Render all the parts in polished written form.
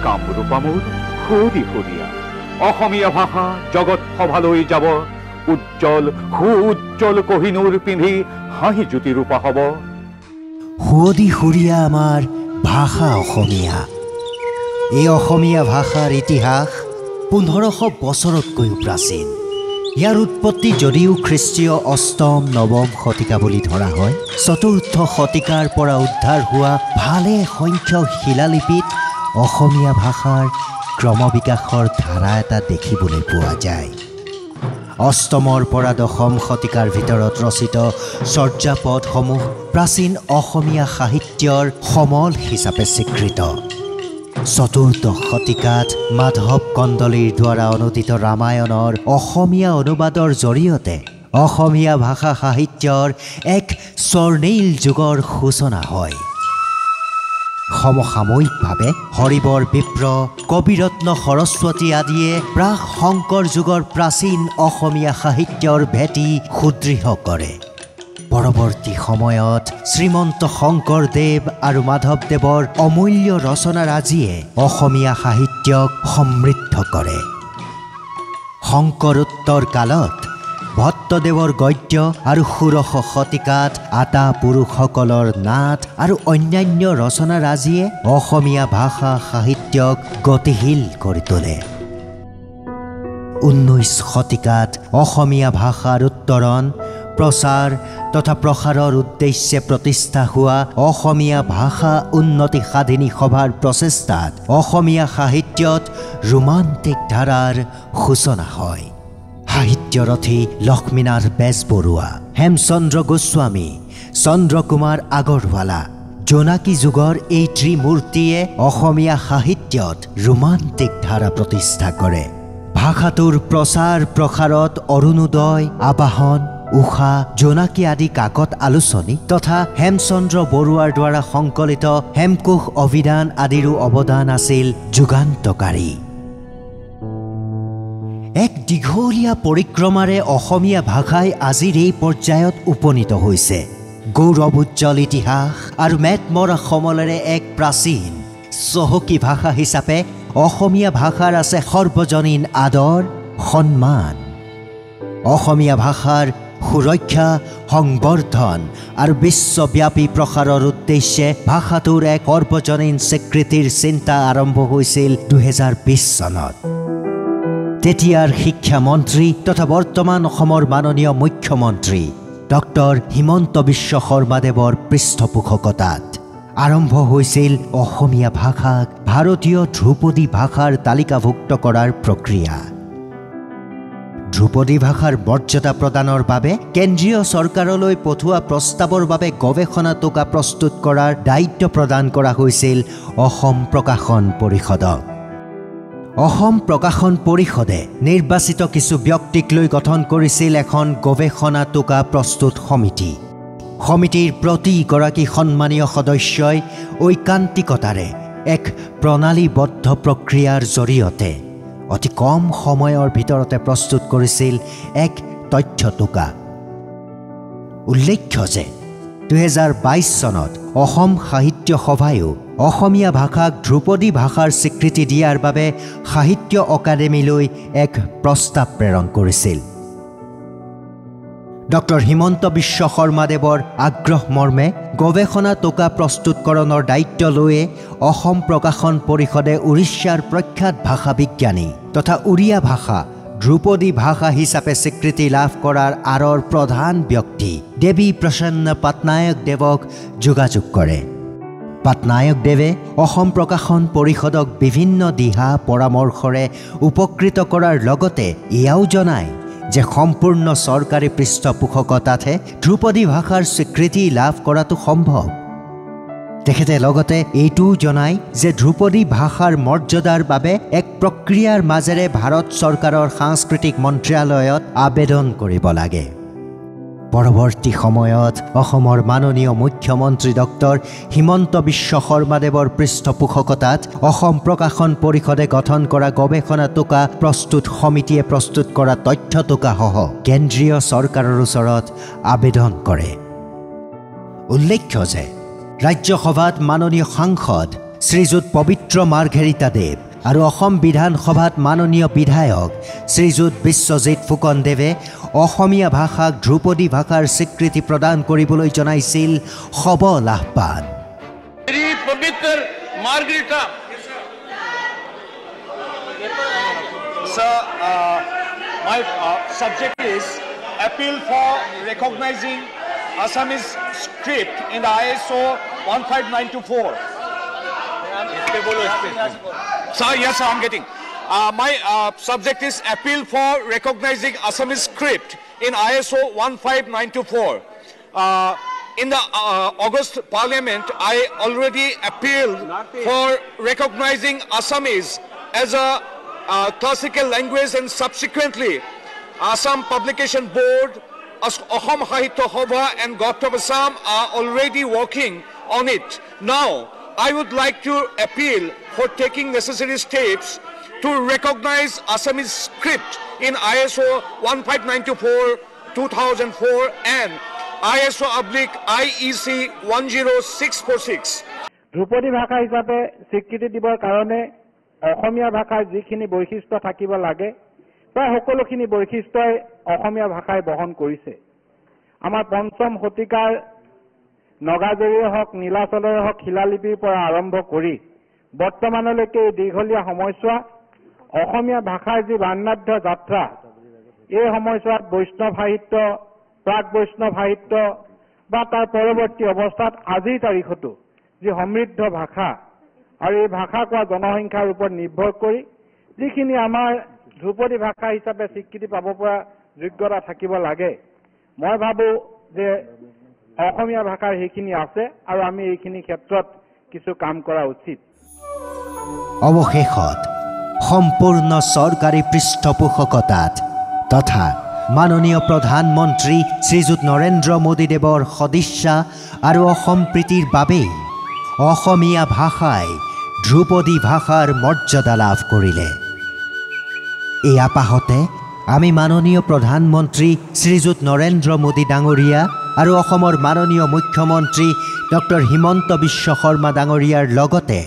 কামৰূপা মোৰ সুদি সুদিয়া অসমীয়া ভাষা জগত সভালৈ যাব উজ্জ্বল কহিনুৰ পিন্ধি হাঁহি জ্যোতি ৰূপা হ'ব সুদি সুৰিয়া আমাৰ ভাষা অসমীয়া এই অসমীয়া ভাষাৰ ইতিহাস 1500 বছৰতকৈও প্ৰাচীন ইয়াৰ উৎপত্তি যদিও খ্ৰীষ্টীয় অষ্টম নৱম শতিকা বুলি ধৰা হয় চতুৰ্থ শতিকাৰ পৰা উদ্ধাৰ হোৱা ভালে সংখ্যক শিলালিপিত অসমীয়া ভাষাৰ ক্ৰমবিকাশৰ ধাৰা এটা দেখিবলৈ পোৱা যায় অষ্টমৰ পৰা দশম শতিকাৰ ভিতৰত ৰচিত চৰ্যাপদসমূহ প্ৰাচীন অসমীয়া সাহিত্যৰ সমল হিচাপে স্বীকৃত চতুৰ্থ শতিকাত মাধৱ কন্দলীৰ দ্বাৰা অনুদিত ৰামায়ণৰ অসমীয়া অনুবাদৰ জৰিয়তে অসমীয়া ভাষা সাহিত্যৰ এক স্বৰ্ণীল যুগৰ সূচনা হয় সমসাময়িকভাৱে হৰিবৰ বিপ্ৰ কবিৰত্ন সৰস্বতী আদিয়ে প্ৰাক শংকৰ যুগৰ প্ৰাচীন অসমীয়া সাহিত্যৰ ভেটি সুদৃঢ় কৰে পৰৱৰ্তী সময়ত শ্ৰীমন্ত শংকৰদেৱ আৰু মাধৱদেৱৰ অমূল্য ৰচনাৰাজিয়ে অসমীয়া সাহিত্যক সমৃদ্ধ কৰে শংকৰোত্তৰ কালত ভট্টদেৱৰ গদ্য আৰু ষোড়শ শতিকাত আতা পুৰুষসকলৰ নাট আৰু অন্যান্য ৰচনাৰাজিয়ে অসমীয়া ভাষা সাহিত্যক গতিশীল কৰি তোলে 19 শতিকাত অসমীয়া ভাষাৰ উত্তৰণ প্ৰচাৰ তথা প্ৰসাৰৰ উদ্দেশ্যে প্ৰতিষ্ঠা হোৱা অসমীয়া ভাষা উন্নতি সাধিনী সভাৰ প্ৰচেষ্টাত অসমীয়া সাহিত্যত ৰোমান্টিক ধাৰাৰ সূচনা হয় সাহিত্যৰথী লক্ষ্মীনাথ বেজবৰুৱা হেমচন্দ্ৰ গোস্বামী চন্দ্ৰকুমাৰ আগৰৱালা জোনাকী যুগৰ এই ত্ৰিমূৰ্তিয়ে অসমীয়া সাহিত্যত ৰোমান্টিক ধাৰা প্ৰতিষ্ঠা কৰে ভাষাটোৰ প্ৰচাৰ প্ৰসাৰত অৰুণোদয় আবাহন উষা জোনাকী আদি কাকত আলোচনী তথা হেমচন্দ্ৰ বৰুৱাৰ দ্বাৰা সংকলিত হেমকোষ অভিধান আদিৰো অৱদান আছিল যুগান্তকাৰী এক দীঘলীয়া পৰিক্ৰমাৰে অসমীয়া ভাষাই আজিৰ এই পৰ্যায়ত উপনীত হৈছে গৌৰৱোজ্জ্বল ইতিহাস আৰু মেটমৰা সমলেৰে এক প্ৰাচীন চহকী ভাষা হিচাপে অসমীয়া ভাষাৰ আছে সৰ্বজনীন আদৰ সন্মান অসমীয়া ভাষাৰ সুৰক্ষা সংবৰ্ধন আৰু বিশ্বব্যাপী প্ৰসাৰৰ উদ্দেশ্যে ভাষাটোৰ এক সৰ্বজনীন স্বীকৃতিৰ চিন্তা আৰম্ভ হৈছিল 2020 চনত তেতিয়াৰ শিক্ষামন্ত্ৰী তথা বৰ্তমান অসমৰ মাননীয় মুখ্যমন্ত্ৰী ডক্টৰ হিমন্ত বিশ্ব শৰ্মাদেৱৰ পৃষ্ঠপোষকতাত আৰম্ভ হৈছিল অসমীয়া ভাষাক ভাৰতীয় ধ্ৰুপদী ভাষাৰ তালিকাভুক্ত কৰাৰ প্ৰক্ৰিয়া ধ্ৰুপদী ভাষাৰ মৰ্যাদা প্ৰদানৰ বাবে কেন্দ্ৰীয় চৰকাৰলৈ পঠোৱা প্ৰস্তাৱৰ বাবে গৱেষণা টোকা প্ৰস্তুত কৰাৰ দায়িত্ব প্ৰদান কৰা হৈছিল অসম প্ৰকাশন পৰিষদক অসম প্ৰকাশন পৰিষদে নিৰ্বাচিত কিছু ব্যক্তিক লৈ গঠন কৰিছিল এখন গৱেষণা টোকা প্ৰস্তুত সমিতি সমিতিৰ প্ৰতিগৰাকী সন্মানীয় সদস্যই ঐকান্তিকতাৰে এক প্ৰণালীবদ্ধ প্ৰক্ৰিয়াৰ জৰিয়তে অতি কম সময়ৰ ভিতৰতে প্ৰস্তুত কৰিছিল এক তথ্য টোকা উল্লেখ্য যে 2022 চনত অসম সাহিত্য সভায়ো অসমীয়া ভাষাক ধ্ৰুপদী ভাষাৰ স্বীকৃতি দিয়াৰ বাবে সাহিত্য অকাডেমীলৈ এক প্ৰস্তাৱ প্ৰেৰণ কৰিছিল ডক্টৰ হিমন্ত বিশ্ব শৰ্মাদেৱৰ আগ্ৰহ মৰ্মে গৱেষণা টোকা প্ৰস্তুতকৰণৰ দায়িত্ব লৈয়ে অসম প্ৰকাশন পৰিষদে উৰিষ্যাৰ প্ৰখ্যাত ভাষা বিজ্ঞানী তথা উৰিয়া ভাষা ধ্ৰুপদী ভাষা হিচাপে স্বীকৃতি লাভ কৰাৰ আঁৰৰ প্ৰধান ব্যক্তি দেৱী প্ৰসন্ন পাটনায়ক দেৱক যোগাযোগ কৰে পাটনায়ক দেৱে অসম প্ৰকাশন পৰিষদক বিভিন্ন দিহা পৰামৰ্শৰে উপকৃত কৰাৰ লগতে এয়াও জনায় যে সম্পূৰ্ণ চৰকাৰী পৃষ্ঠপোষকতাতহে ধ্ৰুপদী ভাষাৰ স্বীকৃতি লাভ কৰাটো সম্ভৱ তেখেতে লগতে এইটোও জনায় যে ধ্ৰুপদী ভাষাৰ মৰ্যাদাৰ বাবে এক প্ৰক্ৰিয়াৰ মাজেৰে ভাৰত চৰকাৰৰ সাংস্কৃতিক মন্ত্ৰালয়ত আবেদন কৰিব লাগে পৰৱৰ্তী সময়ত অসমৰ মাননীয় মুখ্যমন্ত্ৰী ডক্টৰ হিমন্ত বিশ্ব শৰ্মাদেৱৰ পৃষ্ঠপোষকতাত অসম প্ৰকাশন পৰিষদে গঠন কৰা গৱেষণা টোকা প্ৰস্তুত সমিতিয়ে প্ৰস্তুত কৰা তথ্য টোকাসহ কেন্দ্ৰীয় চৰকাৰৰ ওচৰত আবেদন কৰে উল্লেখ্য যে ৰাজ্যসভাত মাননীয় সাংসদ শ্ৰীযুত পবিত্ৰ মাৰ্ঘেৰিটা দেৱ আৰু অসম বিধানসভাত মাননীয় বিধায়ক শ্ৰীযুত বিশ্বজিৎ ফুকনদেৱে অসমীয়া ভাষাক ধ্ৰুপদী ভাষাৰ স্বীকৃতি প্ৰদান কৰিবলৈ জনাইছিল সবল আহ্বান। পবিত্ৰ Margherita Sir, my subject is appeal for recognizing Assamese script in the ISO 15924. Sir, yes, sir, I'm getting. My subject is appeal for recognizing Assamese script in ISO 15924. In the August Parliament, I already appealed for recognizing Assamese as a classical language, and subsequently Assam Publication Board, Ahom Sahitya Sabha and Government of Assam are already working on it. Now, I would like to appeal for taking necessary steps to recognize Assamese script in ISO 15924/2004 and ISO/IEC 10646. ধ্ৰুপদী ভাষা হিচাপে স্বীকৃতি দিবৰ কাৰণে অসমীয়া ভাষাৰ যিখিনি বৈশিষ্ট্য থাকিব লাগে প্ৰায় সকলোখিনি বৈশিষ্ট্যই অসমীয়া ভাষাই বহন কৰিছে। আমাৰ পঞ্চম শতিকাৰ নগাজৰীয়ে হওক, নীলাচলৰে হওক, শিলালিপিৰ পৰা আৰম্ভ কৰি বৰ্তমানলৈকে দীঘলীয়া সময়ছোৱা অসমীয়া ভাষাৰ যি বৰ্ণাঢ্য যাত্ৰা, এই সময়ছোৱাত বৈষ্ণৱ সাহিত্য, প্ৰাক বৈষ্ণৱ সাহিত্য বা তাৰ পৰৱৰ্তী অৱস্থাত আজিৰ তাৰিখতো যি সমৃদ্ধ ভাষা আৰু এই ভাষা কোৱা জনসংখ্যাৰ ওপৰত নিৰ্ভৰ কৰি যিখিনি আমাৰ ধ্ৰুপদী ভাষা হিচাপে স্বীকৃতি পাব পৰা যোগ্যতা থাকিব লাগে, মই ভাবোঁ যে অসমীয়া ভাষাৰ সেইখিনি আছে আৰু আমি এইখিনি ক্ষেত্ৰত কিছু কাম কৰা উচিত। অৱশেষত সম্পূৰ্ণ চৰকাৰী পৃষ্ঠপোষকতাত তথা মাননীয় প্ৰধানমন্ত্ৰী শ্ৰীযুত নৰেন্দ্ৰ মোদী দেৱৰ সদিচ্ছা আৰু অসম প্ৰীতিৰ বাবেই অসমীয়া ভাষাই ধ্ৰুপদী ভাষাৰ মৰ্যাদা লাভ কৰিলে। এই আপাহতে আমি মাননীয় প্ৰধানমন্ত্ৰী শ্ৰীযুত নৰেন্দ্ৰ মোদী ডাঙৰীয়া আৰু অসমৰ মাননীয় মুখ্যমন্ত্ৰী ডক্টৰ হিমন্ত বিশ্ব শৰ্মা ডাঙৰীয়াৰ লগতে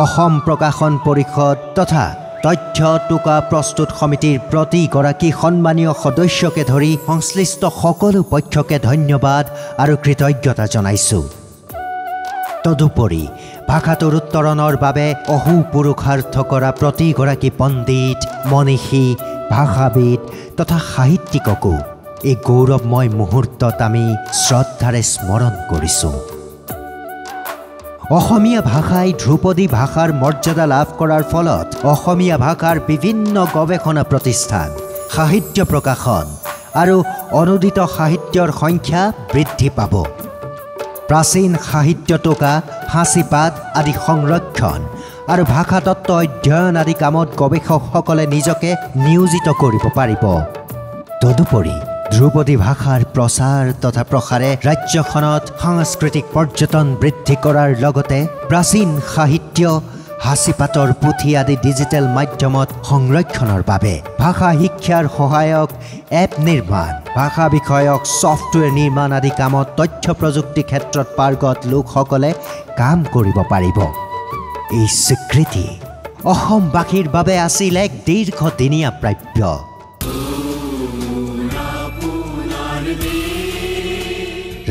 অসম প্ৰকাশন পৰিষদ তথা তথ্য টোকা প্ৰস্তুত সমিতিৰ প্ৰতিগৰাকী সন্মানীয় সদস্যকে ধৰি সংশ্লিষ্ট সকলো পক্ষকে ধন্যবাদ আৰু কৃতজ্ঞতা জনাইছোঁ। তদুপৰি ভাষাটোৰ উত্তৰণৰ বাবে অহু পুৰুষাৰ্থ কৰা প্ৰতিগৰাকী পণ্ডিত, মনীষী, ভাষাবিদ তথা সাহিত্যিককো এই গৌৰৱময় মুহূৰ্তত আমি শ্ৰদ্ধাৰে স্মৰণ কৰিছোঁ। অসমীয়া ভাষাই ধ্ৰুপদী ভাষাৰ মৰ্যাদা লাভ কৰাৰ ফলত অসমীয়া ভাষাৰ বিভিন্ন গৱেষণা প্ৰতিষ্ঠান, সাহিত্য প্ৰকাশন আৰু অনুদিত সাহিত্যৰ সংখ্যা বৃদ্ধি পাব। প্ৰাচীন সাহিত্য টোকা, সাঁচিপাত আদি সংৰক্ষণ আৰু ভাষাতত্ত্ব অধ্যয়ন আদি কামত গৱেষকসকলে নিজকে নিয়োজিত কৰিব পাৰিব। তদুপৰি ধ্ৰুপদী ভাষাৰ প্ৰচাৰ তথা প্ৰসাৰে ৰাজ্যখনত সাংস্কৃতিক পৰ্যটন বৃদ্ধি কৰাৰ লগতে প্ৰাচীন সাহিত্য, সাঁচিপাতৰ পুথি আদি ডিজিটেল মাধ্যমত সংৰক্ষণৰ বাবে ভাষা শিক্ষাৰ সহায়ক এপ নিৰ্মাণ, ভাষা বিষয়ক ছফ্টৱেৰ নিৰ্মাণ আদি কামত তথ্য প্ৰযুক্তি ক্ষেত্ৰত পাৰ্গত লোকসকলে কাম কৰিব পাৰিব। এই স্বীকৃতি অসমবাসীৰ বাবে আছিল এক দীৰ্ঘদিনীয়া প্ৰাপ্য।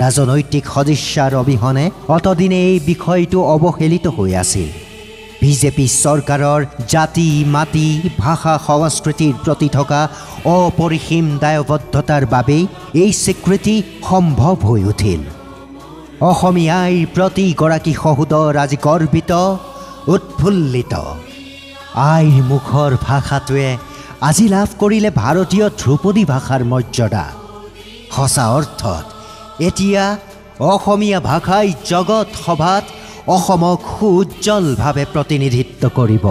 ৰাজনৈতিক সদিচ্ছাৰ অবিহনে অতদিনে এই বিষয়টো অৱহেলিত হৈ আছিল। বিজেপি চৰকাৰৰ জাতি, মাটি, ভাষা, সংস্কৃতিৰ প্ৰতি থকা অপৰিসীম দায়বদ্ধতাৰ বাবেই এই স্বীকৃতি সম্ভৱ হৈ উঠিল। অসমীয়াৰ প্ৰতিগৰাকী সহোদৰ আজি গৰ্বিত, উৎফুল্লিত। আইৰ মুখৰ ভাষাটোৱে আজি লাভ কৰিলে ভাৰতীয় ধ্ৰুপদী ভাষাৰ মৰ্যাদা। সঁচা অৰ্থত এতিয়া অসমীয়া ভাষাই জগত সভাত অসমক সুউজ্জ্বলভাৱে প্ৰতিনিধিত্ব কৰিব।